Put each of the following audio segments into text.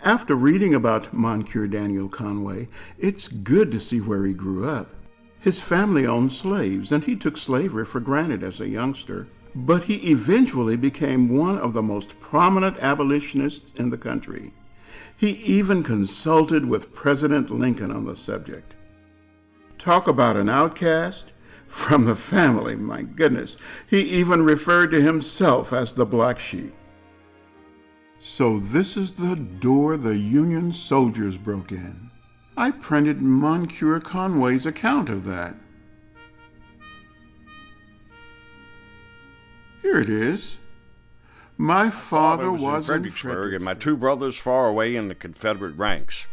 After reading about Moncure Daniel Conway, it's good to see where he grew up. His family owned slaves, and he took slavery for granted as a youngster. But he eventually became one of the most prominent abolitionists in the country. He even consulted with President Lincoln on the subject. Talk about an outcast from the family, my goodness. He even referred to himself as the black sheep. So this is the door the Union soldiers broke in. I printed Moncure Conway's account of that. Here it is. My father was in Fredericksburg, and my two brothers far away in the Confederate ranks.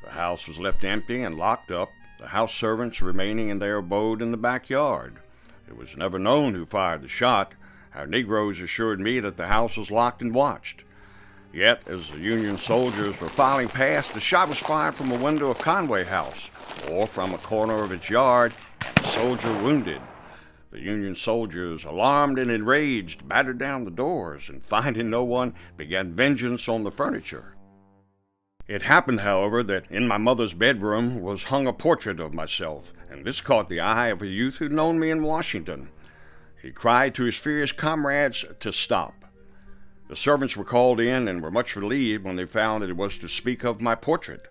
The house was left empty and locked up, the house servants remaining in their abode in the backyard. It was never known who fired the shot. Our Negroes assured me that the house was locked and watched. Yet, as the Union soldiers were filing past, the shot was fired from a window of Conway House, or from a corner of its yard, and a soldier wounded. The Union soldiers, alarmed and enraged, battered down the doors, and finding no one, began vengeance on the furniture. It happened, however, that in my mother's bedroom was hung a portrait of myself, and this caught the eye of a youth who'd known me in Washington. He cried to his furious comrades to stop. The servants were called in and were much relieved when they found that it was to speak of my portrait.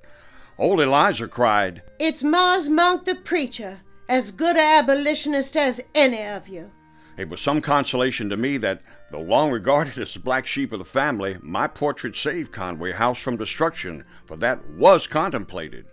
Old Eliza cried, "It's Mars Monk the preacher, as good an abolitionist as any of you." It was some consolation to me that, though long regarded as the black sheep of the family, my portrait saved Conway House from destruction, for that was contemplated.